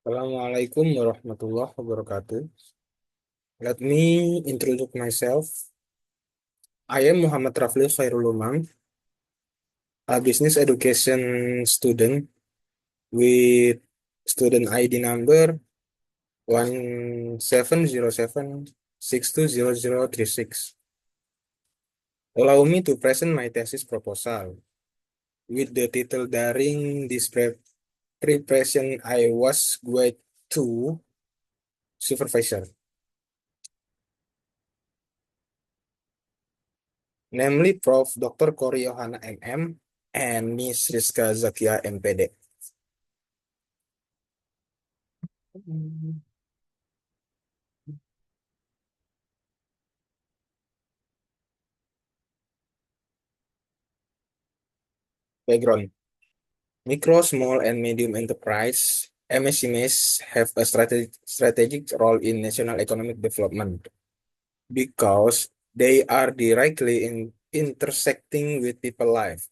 Assalamualaikum warahmatullahi wabarakatuh. Let me introduce myself. I am Muhammad Rafli Khairul Umam, a business education student with student ID number 1707620036. Allow me to present my thesis proposal with the title during this preparation I was guide to supervisor, namely Prof. Dr. Kori Yohana MM and Miss Rizka Zakia MPD. Background: Micro, small, and medium enterprise (MSMEs) have a strategic role in national economic development because they are directly intersecting with people life.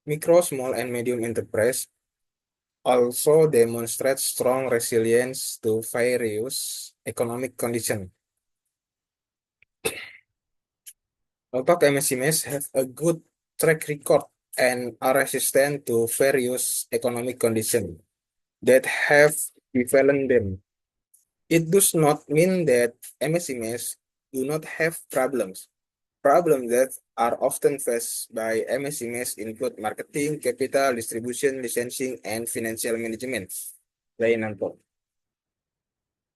Micro, small, and medium enterprise also demonstrate strong resilience to various economic conditions. Although MSMEs have a good track record and are resistant to various economic conditions that have befallen them, it does not mean that MSMEs do not have problems. Problems that are often faced by MSMEs include marketing, capital, distribution, licensing, and financial management. Lain nanto.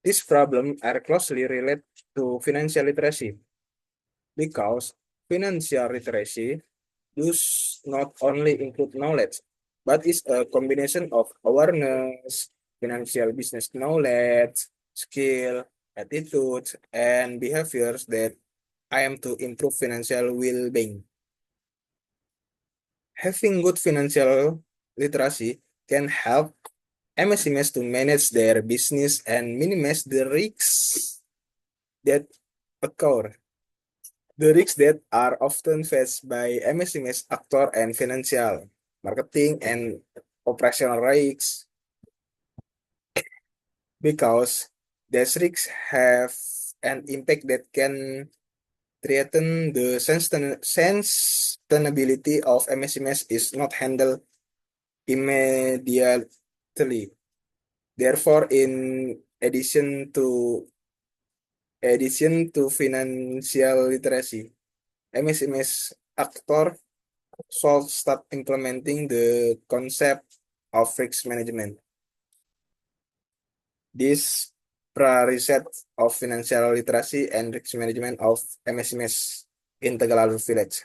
These problems are closely related to financial literacy because financial literacy does not only include knowledge, but is a combination of awareness, financial business knowledge, skill, attitude, and behaviors that I am to improve financial well-being. Having good financial literacy can help MSMEs to manage their business and minimize the risks that occur. The risks that are often faced by MSMEs actor and financial, marketing, and operational risks because these risks have an impact that can threaten the sustainability of MSMEs is not handled immediately. Therefore, in addition to financial literacy, MSMEs actor should start implementing the concept of risk management. This prerequisite of financial literacy and risk management of MSMEs in Tagalog Village.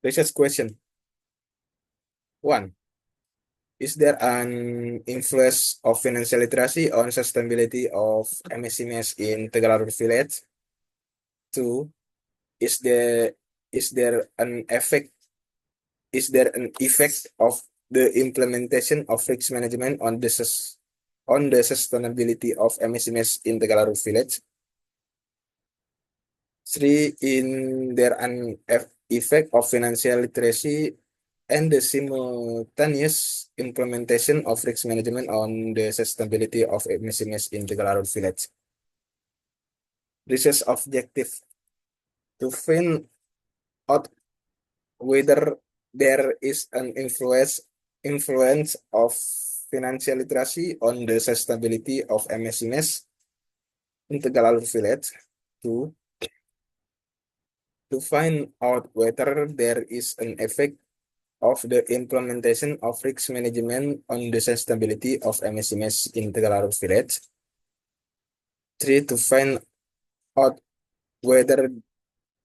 Research question 1. Is there an influence of financial literacy on sustainability of MSMEs in Tagalog Village? 2. Is there is there an effect is there an effect of the implementation of risk management on the sustainability of MSMEs in Tagalog Village? 3. In there an effect of financial literacy and the simultaneous implementation of risk management on the sustainability of MSMEs in Tagalog Village? Research objective: to find out whether there is an influence of financial literacy on the sustainability of MSMEs in Tagalog Village. To find out whether there is an effect of the implementation of risk management on the sustainability of MSMEs in Tagalog Village. 3. To find out whether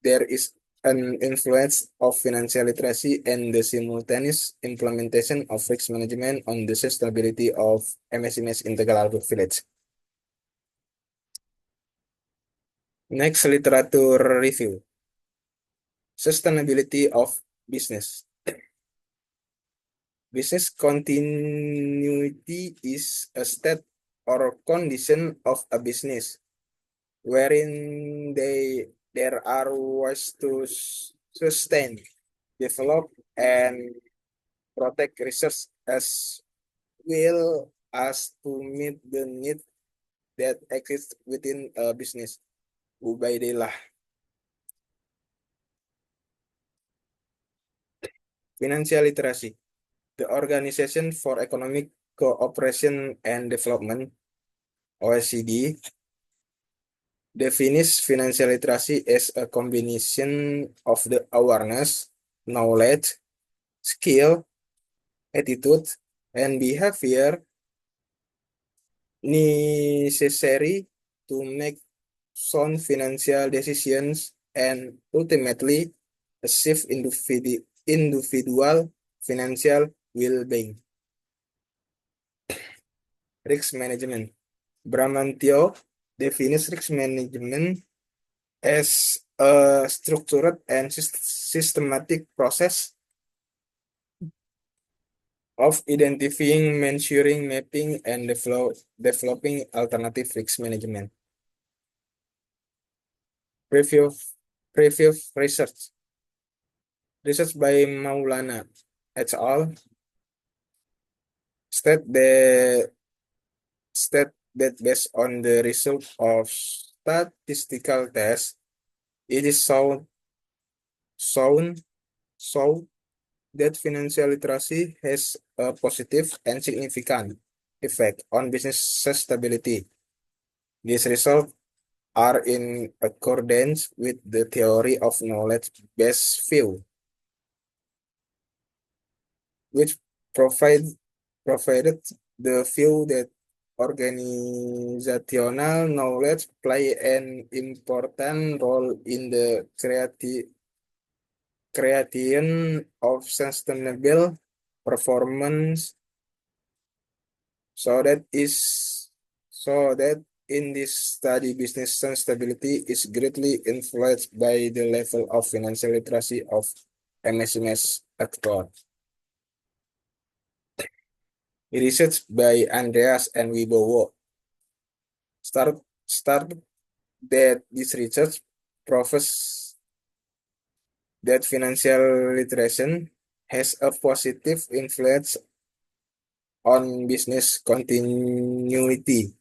there is an influence of financial literacy and the simultaneous implementation of risk management on the sustainability of MSMEs in Tagalog Village. Next, literature review. Sustainability of business. Business continuity is a state or condition of a business wherein there are ways to sustain, develop, and protect research as well as to meet the need that exist within a business. Ubaidillah. Financial literacy. The Organization for Economic Cooperation and Development, OECD, defines financial literacy as a combination of the awareness, knowledge, skill, attitude, and behavior necessary to make sound financial decisions and ultimately achieve individual financial well-being. Risk management. Bramantio defines risk management as a structured and systematic process of identifying, measuring, mapping, and developing alternative risk management. Preview, preview research. Research by Maulana et al. state that state that based on the result of statistical tests, it is shown shown that financial literacy has a positive and significant effect on business stability. These results are in accordance with the theory of knowledge-based view, which provide, provided the view that organizational knowledge play an important role in the creation of sustainable performance so that is so that in this study business stability is greatly influenced by the level of financial literacy of MSMS actor. Research by Andreas and Wibowo start that this research proves that financial literacy has a positive influence on business continuity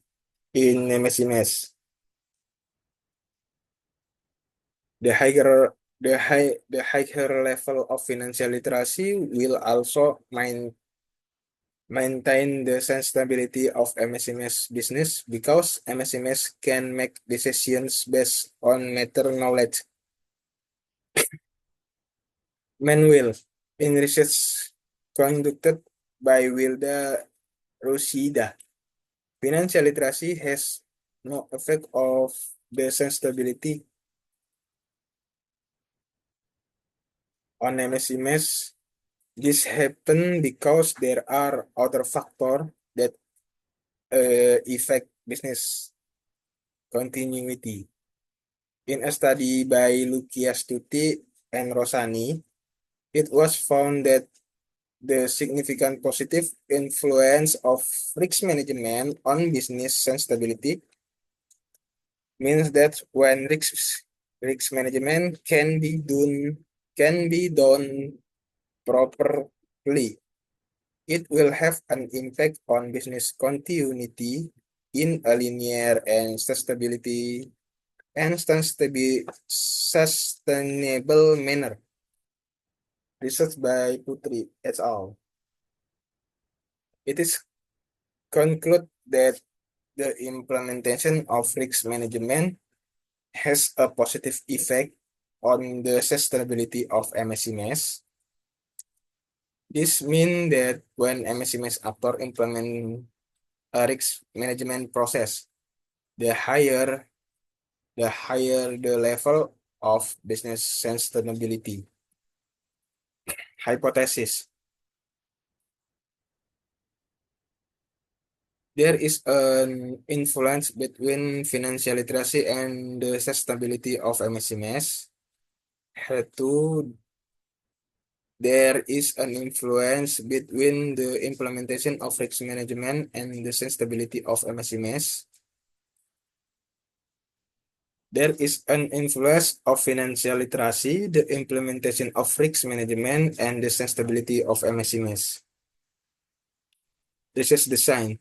in MSMS. The higher level of financial literacy will also maintain the sustainability of MSMS business because MSMS can make decisions based on matter knowledge. Manuel, in research conducted by Wilda Rosida, financial literacy has no effect of the sustainability on MSMS. This happens because there are other factors that affect business continuity. In a study by Lucia Stuti and Rosani, it was found that the significant positive influence of risk management on business stability means that when risk management can be done properly, it will have an impact on business continuity in a linear and sustainable manner. Research by Putri et al. It is conclude that the implementation of risk management has a positive effect on the sustainability of MSMS. This means that when MSMS actor implement a risk management process, the higher the level of business sustainability. Hypothesis. There is an influence between financial literacy and the sustainability of MSMS. Two, there is an influence between the implementation of risk management and the sustainability of MSMS. There is an influence of financial literacy, the implementation of risk management, and the sustainability of MSMS. research design.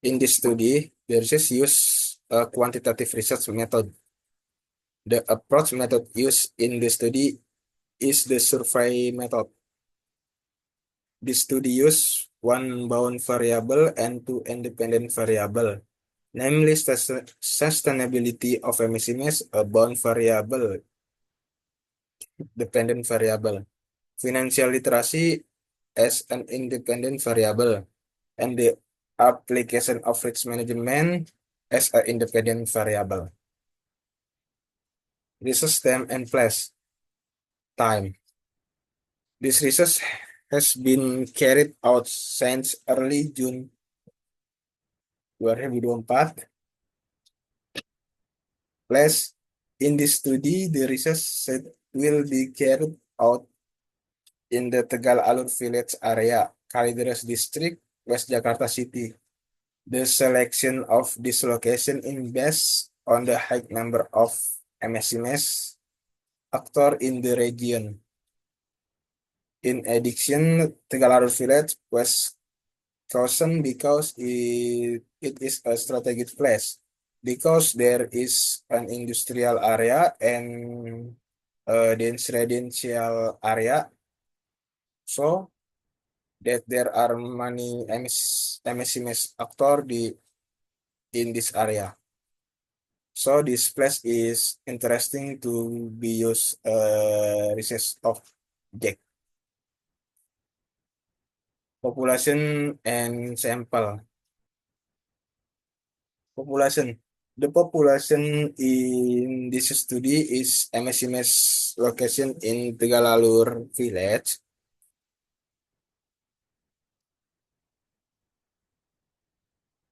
In this study, the research use a quantitative research method. The approach method used in the study is the survey method. The study use one bound variable and two independent variable, namely sustainability of emissions, a bound variable, dependent variable, financial literacy as an independent variable, and the application of risk management as an independent variable. Research time and place. Time. This research has been carried out since early June 2024. Place. In this study, the research set will be carried out in the Tegal Alur Village area, Kalideres District, West Jakarta City. The selection of this location is based on the high number of MSMS actors in the region. In addition, Tegal Alur Village was chosen because it is a strategic place, because there is an industrial area and a dense residential area, so that there are many MSMS actors in this area. So this place is interesting to be used research object. Population and sample. Population. The population in this study is MSMS location in Tegalalur village.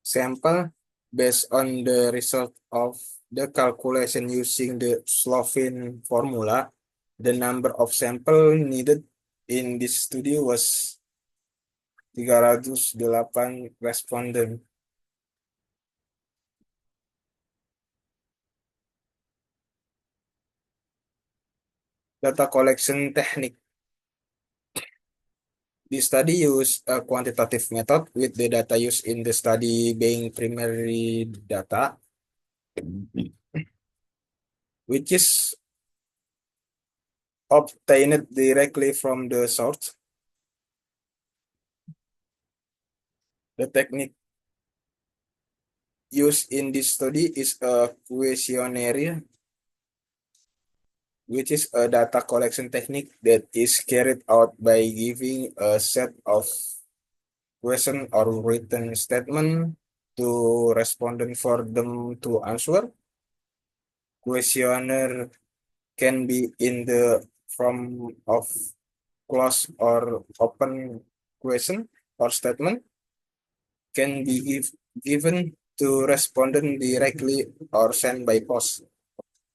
Sample based on the result of the calculation using the Slovene formula. The number of sample needed in this study was 308 responden. Data collection technique. The study used a quantitative method with the data used in the study being primary data, which is obtained directly from the source. The technique used in this study is a questionnaire, which is a data collection technique that is carried out by giving a set of question or written statement to respondent for them to answer. Questionnaire can be in the form of closed or open question or statement, can be given to respondent directly or sent by post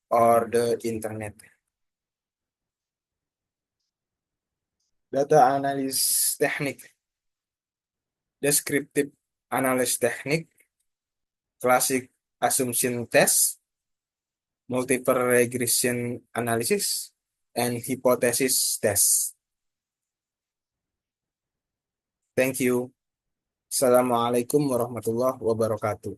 or the internet. Data analysis technique, descriptive analysis technique, classic assumption test, multiple regression analysis, and hypothesis test. Thank you. Assalamualaikum warahmatullahi wabarakatuh.